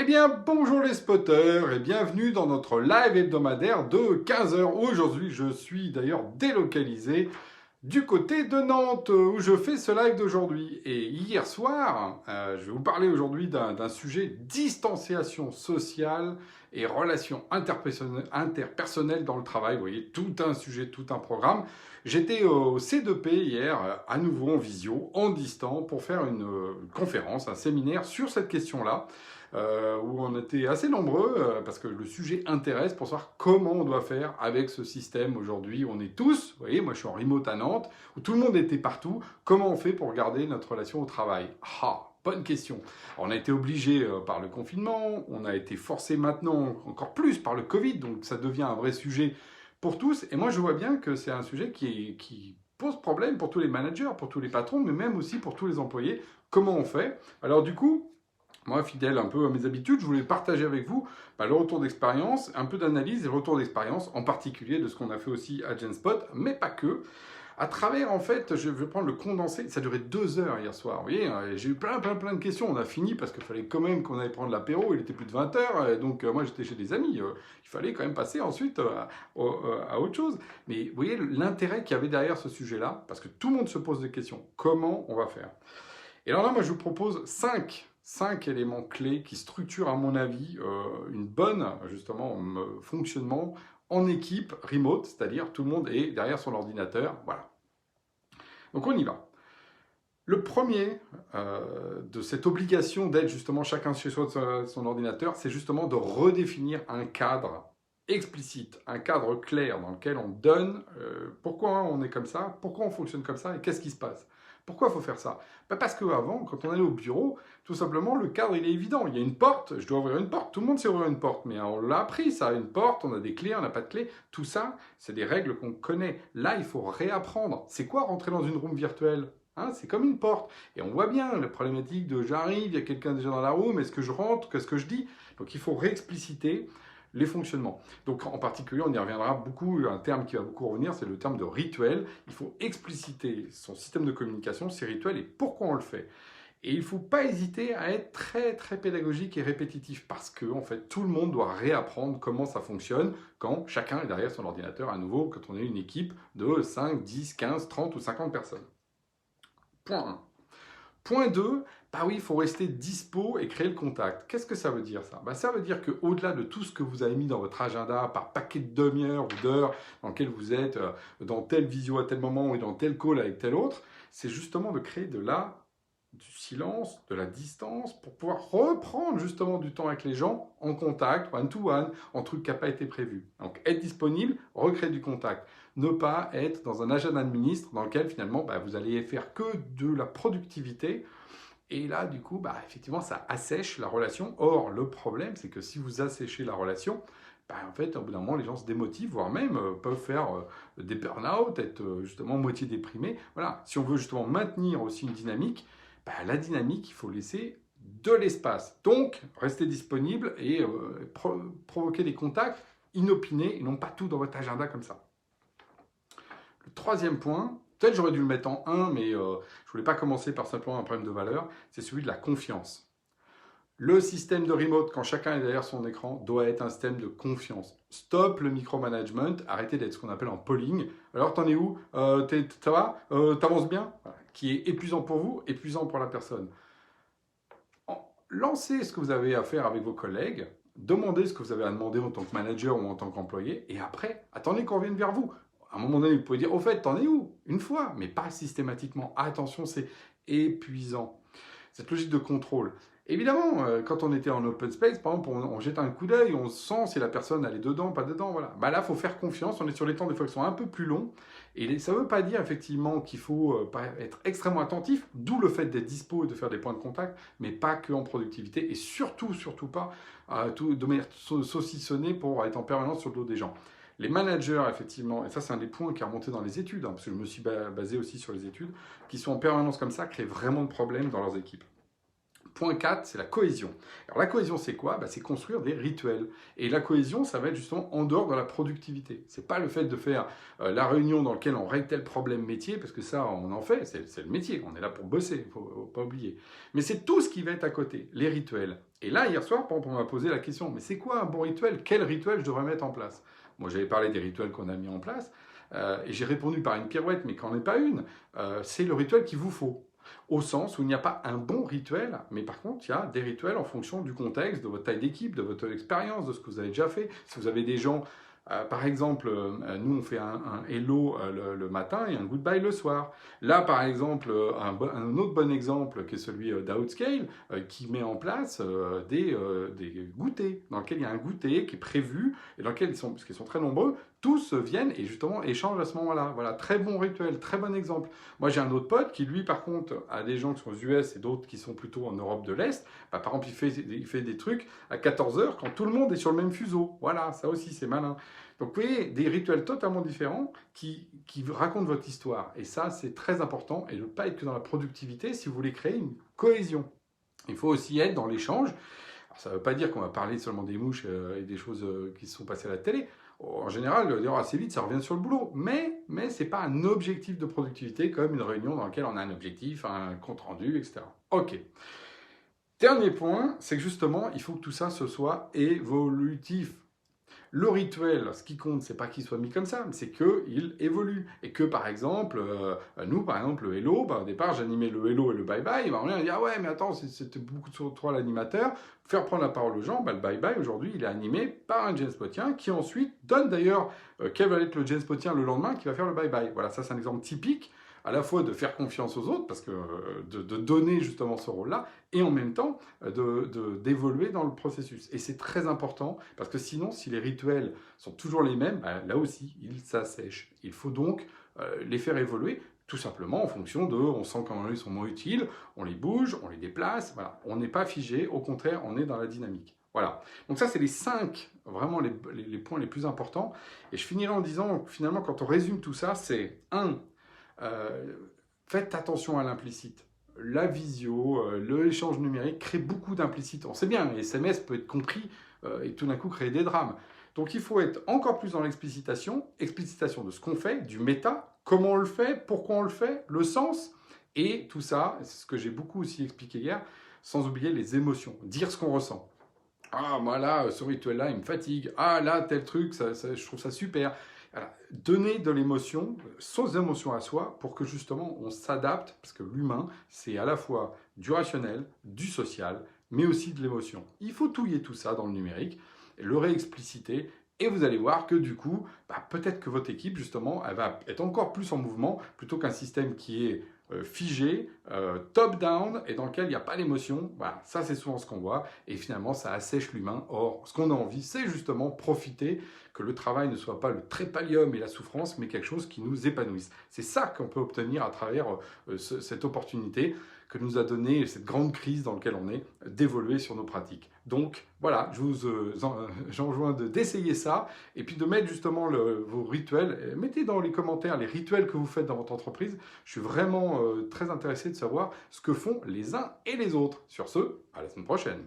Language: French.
bien, bonjour les spotters et bienvenue dans notre live hebdomadaire de 15 heures. Aujourd'hui, je suis d'ailleurs délocalisé du côté de Nantes où je fais ce live d'aujourd'hui. Et hier soir, je vais vous parler aujourd'hui d'un sujet distanciation sociale et relations interpersonnelles dans le travail. Vous voyez, tout un sujet, tout un programme. J'étais au C2P hier, à nouveau en visio, en distant, pour faire une conférence, un séminaire sur cette question-là. Où on était assez nombreux parce que le sujet intéresse pour savoir comment on doit faire avec ce système aujourd'hui. On est tous, vous voyez, moi je suis en remote à Nantes, où tout le monde était partout. Comment on fait pour garder notre relation au travail? Ah, bonne question. On a été obligé par le confinement, on a été forcé maintenant encore plus par le Covid, donc ça devient un vrai sujet pour tous. Et moi je vois bien que c'est un sujet qui pose problème pour tous les managers, pour tous les patrons, mais même aussi pour tous les employés. Comment on fait? Alors du coup, moi, fidèle un peu à mes habitudes, je voulais partager avec vous le retour d'expérience, un peu d'analyse et le retour d'expérience, en particulier de ce qu'on a fait aussi à Genspot, mais pas que. À travers, en fait, je vais prendre le condensé, ça a duré 2 heures hier soir, vous voyez, j'ai eu plein de questions, on a fini parce qu'il fallait quand même qu'on aille prendre l'apéro, il était plus de 20 heures, donc moi j'étais chez des amis, il fallait quand même passer ensuite à autre chose. Mais vous voyez l'intérêt qu'il y avait derrière ce sujet-là, parce que tout le monde se pose des questions, comment on va faire? Et alors là, moi je vous propose 5 éléments clés qui structurent, à mon avis, une bonne, justement, fonctionnement en équipe remote, c'est-à-dire tout le monde est derrière son ordinateur, voilà. Donc on y va. Le premier de cette obligation d'être justement chacun chez soi de son ordinateur, c'est justement de redéfinir un cadre explicite, un cadre clair dans lequel on donne pourquoi on est comme ça, pourquoi on fonctionne comme ça et qu'est-ce qui se passe. Pourquoi il faut faire ça? Parce qu'avant, quand on allait au bureau, tout simplement, le cadre, il est évident. Il y a une porte, je dois ouvrir une porte. Tout le monde sait ouvrir une porte, mais on l'a appris, ça, une porte, on a des clés, on n'a pas de clés. Tout ça, c'est des règles qu'on connaît. Là, il faut réapprendre. C'est quoi rentrer dans une room virtuelle? Hein, c'est comme une porte. Et on voit bien la problématique de j'arrive, il y a quelqu'un déjà dans la room, est-ce que je rentre, qu'est-ce que je dis? Donc il faut réexpliciter les fonctionnements. Donc en particulier, on y reviendra beaucoup, un terme qui va beaucoup revenir, c'est le terme de rituel. Il faut expliciter son système de communication, ses rituels et pourquoi on le fait. Et il ne faut pas hésiter à être très pédagogique et répétitif parce que en fait, tout le monde doit réapprendre comment ça fonctionne quand chacun est derrière son ordinateur à nouveau, quand on est une équipe de 5, 10, 15, 30 ou 50 personnes. Point 1. Point 2, bah oui, il faut rester dispo et créer le contact. Qu'est-ce que ça veut dire ça? Ça veut dire qu'au-delà de tout ce que vous avez mis dans votre agenda par paquet de demi-heures ou d'heures dans lequel vous êtes dans telle visio à tel moment ou dans tel call avec tel autre, c'est justement de créer du silence, de la distance pour pouvoir reprendre justement du temps avec les gens en contact, one-to-one, en truc qui n'a pas été prévu. Donc être disponible, recréer du contact. Ne pas être dans un agenda de ministre dans lequel finalement vous allez faire que de la productivité et là du coup effectivement ça assèche la relation. Or le problème c'est que si vous asséchez la relation, en fait au bout d'un moment les gens se démotivent, voire même peuvent faire des burn-out, être justement moitié déprimés. Voilà, si on veut justement maintenir aussi une dynamique, la dynamique il faut laisser de l'espace. Donc restez disponible et provoquer des contacts inopinés et non pas tout dans votre agenda comme ça. Le troisième point, peut-être j'aurais dû le mettre en 1, mais je ne voulais pas commencer par simplement un problème de valeur, c'est celui de la confiance. Le système de remote, quand chacun est derrière son écran, doit être un système de confiance. Stop le micromanagement, arrêtez d'être ce qu'on appelle en polling. Alors, t'en es où? Ça va? T'avances bien? Voilà. Qui est épuisant pour vous, épuisant pour la personne. Lancez ce que vous avez à faire avec vos collègues, demandez ce que vous avez à demander en tant que manager ou en tant qu'employé, et après, attendez qu'on revienne vers vous. À un moment donné, vous pouvez dire, au fait, t'en es où? Une fois, mais pas systématiquement. Attention, c'est épuisant. Cette logique de contrôle. Évidemment, quand on était en open space, par exemple, on jette un coup d'œil, on sent si la personne elle est dedans, pas dedans, voilà. Là, il faut faire confiance, on est sur les temps des fois qui sont un peu plus longs, et ça ne veut pas dire effectivement qu'il faut pas être extrêmement attentif, d'où le fait d'être dispo et de faire des points de contact, mais pas que en productivité, et surtout pas de manière saucissonnée pour être en permanence sur le dos des gens. Les managers, effectivement, et ça c'est un des points qui est remonté dans les études, parce que je me suis basé aussi sur les études, qui sont en permanence comme ça, créent vraiment de problèmes dans leurs équipes. Point 4, c'est la cohésion. Alors la cohésion, c'est quoi? C'est construire des rituels. Et la cohésion, ça va être justement en dehors de la productivité. C'est pas le fait de faire la réunion dans laquelle on règle tel problème métier, parce que ça, on en fait, c'est le métier, on est là pour bosser, faut pas oublier. Mais c'est tout ce qui va être à côté, les rituels. Et là, hier soir, on m'a posé la question, mais c'est quoi un bon rituel? Quel rituel je devrais mettre en place? Moi, j'avais parlé des rituels qu'on a mis en place, et j'ai répondu par une pirouette, mais qu'en est pas une. C'est le rituel qu'il vous faut. Au sens où il n'y a pas un bon rituel, mais par contre, il y a des rituels en fonction du contexte, de votre taille d'équipe, de votre expérience, de ce que vous avez déjà fait. Si vous avez des gens, par exemple, nous on fait un hello le matin et un goodbye le soir. Là, par exemple, un autre bon exemple qui est celui d'Outscale, qui met en place des goûters, dans lesquels il y a un goûter qui est prévu, et dans lequel parce qu'ils sont très nombreux, tous viennent et justement échangent à ce moment-là. Voilà, très bon rituel, très bon exemple. Moi, j'ai un autre pote qui, lui, par contre, a des gens qui sont aux US et d'autres qui sont plutôt en Europe de l'Est. Par exemple, il fait des trucs à 14 heures quand tout le monde est sur le même fuseau. Voilà, ça aussi, c'est malin. Donc, vous voyez, des rituels totalement différents qui racontent votre histoire. Et ça, c'est très important. Et de ne pas être que dans la productivité si vous voulez créer une cohésion. Il faut aussi être dans l'échange. Ça ne veut pas dire qu'on va parler seulement des mouches et des choses qui se sont passées à la télé. En général, d'ailleurs, assez vite, ça revient sur le boulot. Mais ce n'est pas un objectif de productivité comme une réunion dans laquelle on a un objectif, un compte-rendu, etc. Ok. Dernier point, c'est que justement, il faut que tout ça, ce soit évolutif. Le rituel, ce qui compte, c'est pas qu'il soit mis comme ça, mais c'est qu'il évolue. Et que, par exemple, nous, par exemple, le hello, au départ, j'animais le hello et le bye-bye, on vient dire, ah ouais, mais attends, c'était beaucoup trop l'animateur. Faire prendre la parole aux gens, le bye-bye, aujourd'hui, il est animé par un James Potien qui ensuite donne d'ailleurs quel va être le James Potien le lendemain qui va faire le bye-bye. Voilà, ça c'est un exemple typique à la fois de faire confiance aux autres, parce que de donner justement ce rôle-là, et en même temps d'évoluer dans le processus. Et c'est très important, parce que sinon, si les rituels sont toujours les mêmes, là aussi, ils s'assèchent. Il faut donc les faire évoluer, tout simplement en fonction de, on sent quand ils sont moins utiles, on les bouge, on les déplace, voilà. On n'est pas figé, au contraire, on est dans la dynamique. Voilà. Donc ça, c'est les 5, vraiment les points les plus importants. Et je finirai en disant, finalement, quand on résume tout ça, c'est 1. Faites attention à l'implicite. La visio, l'échange numérique crée beaucoup d'implicite. On sait bien, les SMS peut être compris et tout d'un coup créer des drames. Donc il faut être encore plus dans l'explicitation de ce qu'on fait, du méta, comment on le fait, pourquoi on le fait, le sens, et tout ça, c'est ce que j'ai beaucoup aussi expliqué hier, sans oublier les émotions, dire ce qu'on ressent. Ah, moi là, ce rituel-là, il me fatigue. Ah, là, tel truc, je trouve ça super. Voilà. Donner de l'émotion, sans émotion à soi, pour que justement on s'adapte, parce que l'humain, c'est à la fois du rationnel, du social, mais aussi de l'émotion. Il faut touiller tout ça dans le numérique, le réexpliciter, et vous allez voir que du coup, peut-être que votre équipe, justement, elle va être encore plus en mouvement, plutôt qu'un système qui est figé, top-down, et dans lequel il n'y a pas d'émotion. Voilà, ça c'est souvent ce qu'on voit, et finalement ça assèche l'humain. Or, ce qu'on a envie, c'est justement profiter que le travail ne soit pas le trépalium et la souffrance, mais quelque chose qui nous épanouisse. C'est ça qu'on peut obtenir à travers cette opportunité que nous a donné cette grande crise dans laquelle on est, d'évoluer sur nos pratiques. Donc voilà, je vous j'enjoins d'essayer ça, et puis de mettre justement vos rituels. Mettez dans les commentaires les rituels que vous faites dans votre entreprise. Je suis vraiment très intéressé de savoir ce que font les uns et les autres. Sur ce, à la semaine prochaine.